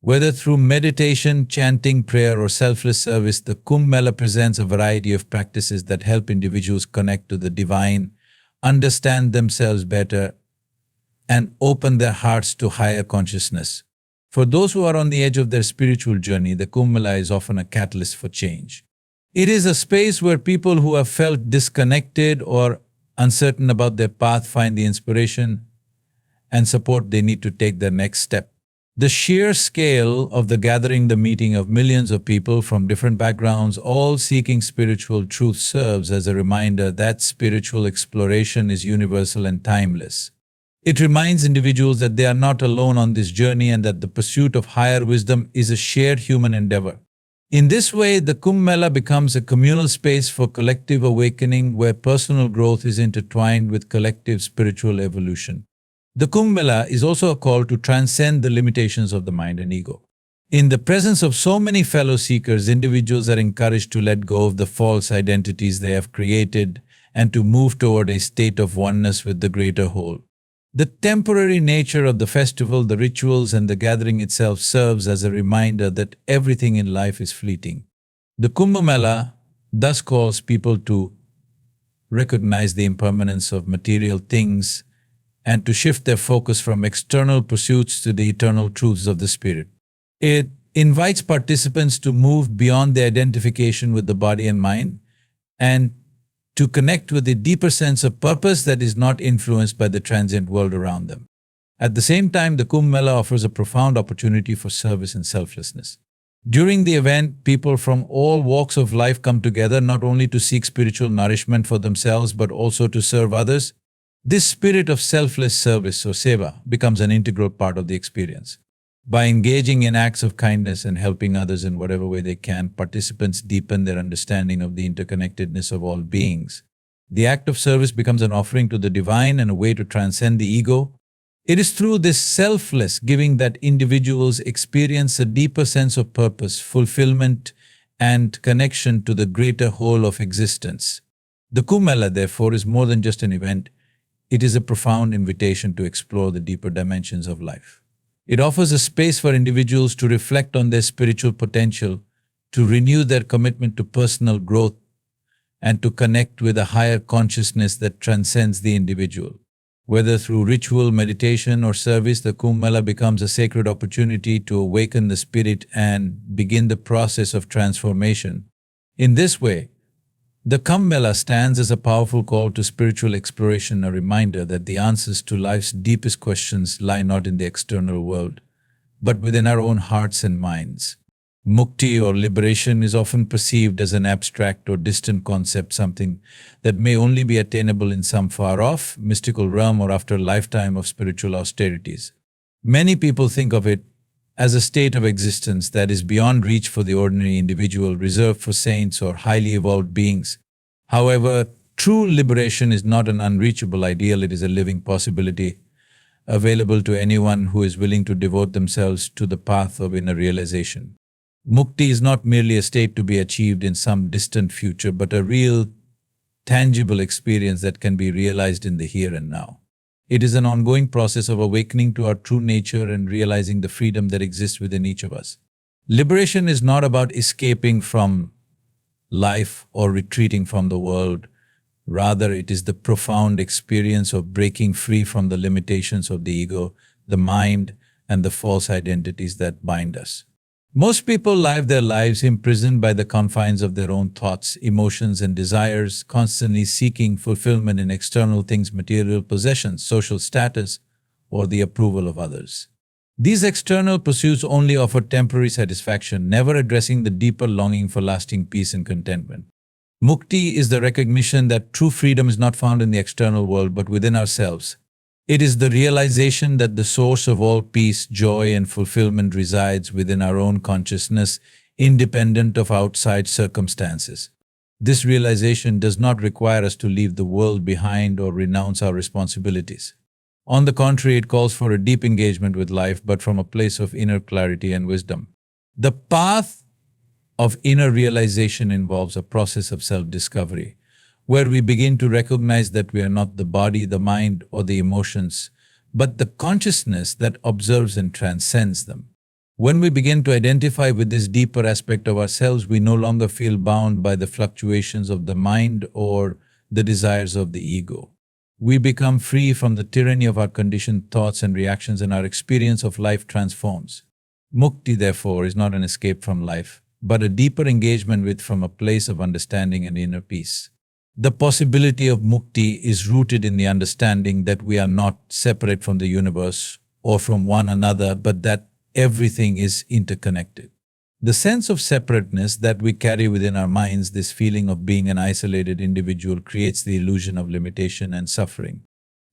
Whether through meditation, chanting, prayer, or selfless service, the Kumbh Mela presents a variety of practices that help individuals connect to the divine, understand themselves better, and open their hearts to higher consciousness. For those who are on the edge of their spiritual journey, the Kumbh Mela is often a catalyst for change. It is a space where people who have felt disconnected or uncertain about their path find the inspiration and support they need to take their next step. The sheer scale of the gathering, the meeting of millions of people from different backgrounds, all seeking spiritual truth, serves as a reminder that spiritual exploration is universal and timeless. It reminds individuals that they are not alone on this journey and that the pursuit of higher wisdom is a shared human endeavor. In this way, the Kumbh Mela becomes a communal space for collective awakening where personal growth is intertwined with collective spiritual evolution. The Kumbh Mela is also a call to transcend the limitations of the mind and ego. In the presence of so many fellow seekers, individuals are encouraged to let go of the false identities they have created and to move toward a state of oneness with the greater whole. The temporary nature of the festival, the rituals, and the gathering itself serves as a reminder that everything in life is fleeting. The Kumbh Mela thus calls people to recognize the impermanence of material things and to shift their focus from external pursuits to the eternal truths of the spirit. It invites participants to move beyond their identification with the body and mind and to connect with a deeper sense of purpose that is not influenced by the transient world around them. At the same time, the Kumbh Mela offers a profound opportunity for service and selflessness. During the event, people from all walks of life come together not only to seek spiritual nourishment for themselves but also to serve others. This spirit of selfless service or seva becomes an integral part of the experience. By engaging in acts of kindness and helping others in whatever way they can, participants deepen their understanding of the interconnectedness of all beings. The act of service becomes an offering to the divine and a way to transcend the ego. It is through this selfless giving that individuals experience a deeper sense of purpose, fulfillment, and connection to the greater whole of existence. The Kumbh Mela, therefore, is more than just an event. It is a profound invitation to explore the deeper dimensions of life. It offers a space for individuals to reflect on their spiritual potential, to renew their commitment to personal growth, and to connect with a higher consciousness that transcends the individual. Whether through ritual, meditation, or service, the Kumbh Mela becomes a sacred opportunity to awaken the spirit and begin the process of transformation. In this way, the Kumbh Mela stands as a powerful call to spiritual exploration, a reminder that the answers to life's deepest questions lie not in the external world, but within our own hearts and minds. Mukti or liberation is often perceived as an abstract or distant concept, something that may only be attainable in some far-off, mystical realm or after a lifetime of spiritual austerities. Many people think of it as a state of existence that is beyond reach for the ordinary individual, reserved for saints or highly evolved beings. However, true liberation is not an unreachable ideal, it is a living possibility, available to anyone who is willing to devote themselves to the path of inner realization. Mukti is not merely a state to be achieved in some distant future, but a real, tangible experience that can be realized in the here and now. It is an ongoing process of awakening to our true nature and realizing the freedom that exists within each of us. Liberation is not about escaping from life or retreating from the world. Rather, it is the profound experience of breaking free from the limitations of the ego, the mind, and the false identities that bind us. Most people live their lives imprisoned by the confines of their own thoughts, emotions, and desires, constantly seeking fulfillment in external things, material possessions, social status, or the approval of others. These external pursuits only offer temporary satisfaction, never addressing the deeper longing for lasting peace and contentment. Mukti is the recognition that true freedom is not found in the external world but within ourselves. It is the realization that the source of all peace, joy, and fulfillment resides within our own consciousness, independent of outside circumstances. This realization does not require us to leave the world behind or renounce our responsibilities. On the contrary, it calls for a deep engagement with life, but from a place of inner clarity and wisdom. The path of inner realization involves a process of self-discovery, where we begin to recognize that we are not the body, the mind, or the emotions, but the consciousness that observes and transcends them. When we begin to identify with this deeper aspect of ourselves, we no longer feel bound by the fluctuations of the mind or the desires of the ego. We become free from the tyranny of our conditioned thoughts and reactions, and our experience of life transforms. Mukti, therefore, is not an escape from life, but a deeper engagement with from a place of understanding and inner peace. The possibility of mukti is rooted in the understanding that we are not separate from the universe or from one another, but that everything is interconnected. The sense of separateness that we carry within our minds, this feeling of being an isolated individual, creates the illusion of limitation and suffering.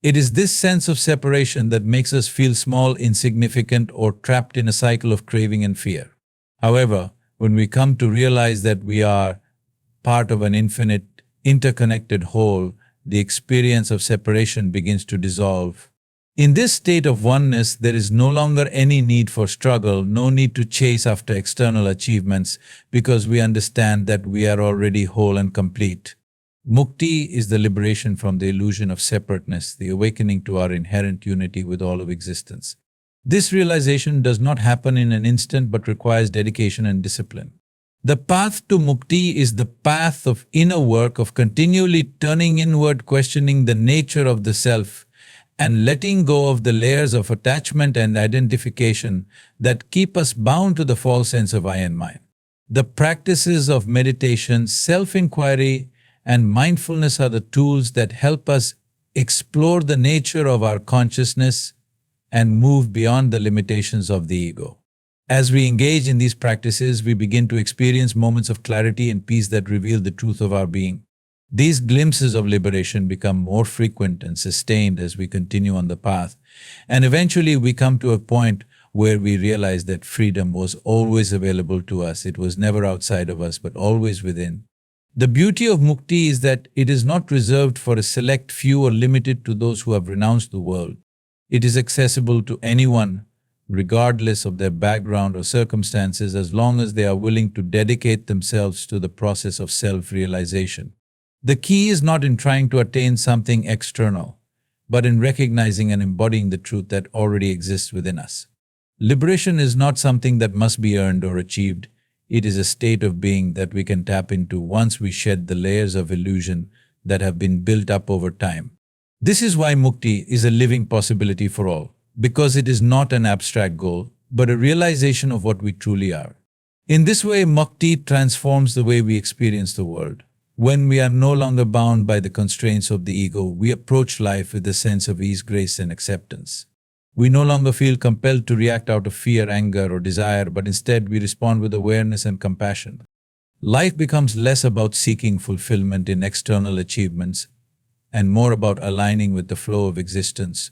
It is this sense of separation that makes us feel small, insignificant, or trapped in a cycle of craving and fear. However, when we come to realize that we are part of an infinite, interconnected whole, the experience of separation begins to dissolve. In this state of oneness, there is no longer any need for struggle, no need to chase after external achievements, because we understand that we are already whole and complete. Mukti is the liberation from the illusion of separateness, the awakening to our inherent unity with all of existence. This realization does not happen in an instant but requires dedication and discipline. The path to mukti is the path of inner work, of continually turning inward, questioning the nature of the self, and letting go of the layers of attachment and identification that keep us bound to the false sense of I and mine. The practices of meditation, self-inquiry, and mindfulness are the tools that help us explore the nature of our consciousness and move beyond the limitations of the ego. As we engage in these practices, we begin to experience moments of clarity and peace that reveal the truth of our being. These glimpses of liberation become more frequent and sustained as we continue on the path, and eventually we come to a point where we realize that freedom was always available to us. It was never outside of us, but always within. The beauty of mukti is that it is not reserved for a select few or limited to those who have renounced the world. It is accessible to anyone, regardless of their background or circumstances, as long as they are willing to dedicate themselves to the process of self-realization. The key is not in trying to attain something external, but in recognizing and embodying the truth that already exists within us. Liberation is not something that must be earned or achieved. It is a state of being that we can tap into once we shed the layers of illusion that have been built up over time. This is why mukti is a living possibility for all, because it is not an abstract goal, but a realization of what we truly are. In this way, mukti transforms the way we experience the world. When we are no longer bound by the constraints of the ego, we approach life with a sense of ease, grace, and acceptance. We no longer feel compelled to react out of fear, anger, or desire, but instead we respond with awareness and compassion. Life becomes less about seeking fulfillment in external achievements and more about aligning with the flow of existence,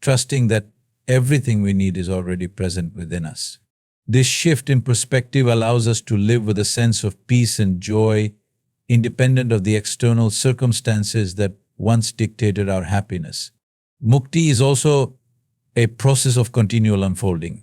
trusting that everything we need is already present within us. This shift in perspective allows us to live with a sense of peace and joy, independent of the external circumstances that once dictated our happiness. Mukti is also a process of continual unfolding.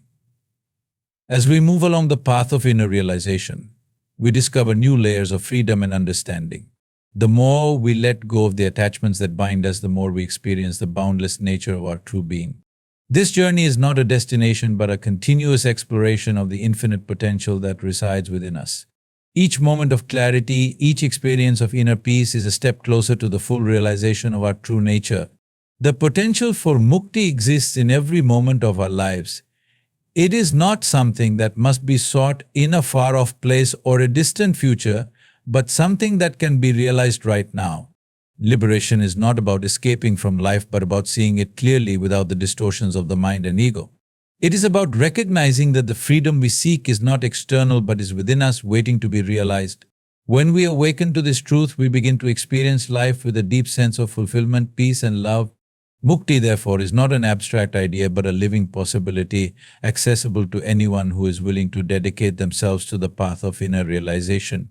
As we move along the path of inner realization, we discover new layers of freedom and understanding. The more we let go of the attachments that bind us, the more we experience the boundless nature of our true being. This journey is not a destination but a continuous exploration of the infinite potential that resides within us. Each moment of clarity, each experience of inner peace is a step closer to the full realization of our true nature. The potential for mukti exists in every moment of our lives. It is not something that must be sought in a far-off place or a distant future, but something that can be realized right now. Liberation is not about escaping from life but about seeing it clearly without the distortions of the mind and ego. It is about recognizing that the freedom we seek is not external but is within us, waiting to be realized. When we awaken to this truth, we begin to experience life with a deep sense of fulfillment, peace and love. Mukti, therefore, is not an abstract idea but a living possibility, accessible to anyone who is willing to dedicate themselves to the path of inner realization.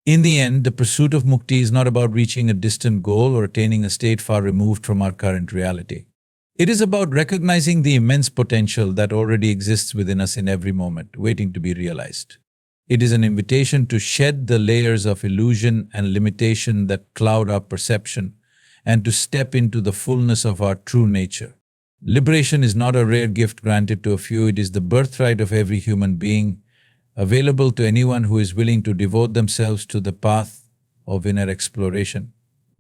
In the end, the pursuit of mukti is not about reaching a distant goal or attaining a state far removed from our current reality. It is about recognizing the immense potential that already exists within us in every moment, waiting to be realized. It is an invitation to shed the layers of illusion and limitation that cloud our perception and to step into the fullness of our true nature. Liberation is not a rare gift granted to a few, it is the birthright of every human being, available to anyone who is willing to devote themselves to the path of inner exploration.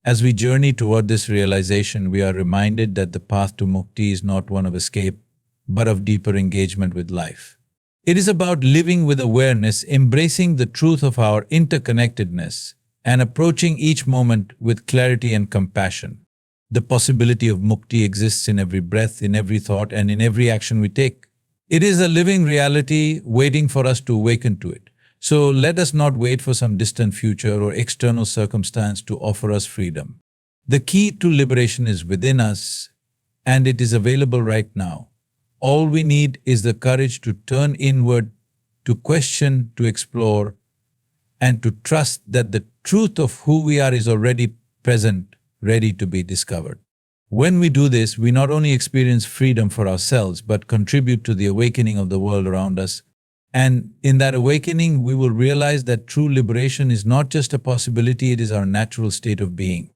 As we journey toward this realization, we are reminded that the path to mukti is not one of escape, but of deeper engagement with life. It is about living with awareness, embracing the truth of our interconnectedness, and approaching each moment with clarity and compassion. The possibility of mukti exists in every breath, in every thought, and in every action we take. It is a living reality waiting for us to awaken to it. So let us not wait for some distant future or external circumstance to offer us freedom. The key to liberation is within us, and it is available right now. All we need is the courage to turn inward, to question, to explore, and to trust that the truth of who we are is already present, ready to be discovered. When we do this, we not only experience freedom for ourselves, but contribute to the awakening of the world around us. And in that awakening, we will realize that true liberation is not just a possibility, it is our natural state of being.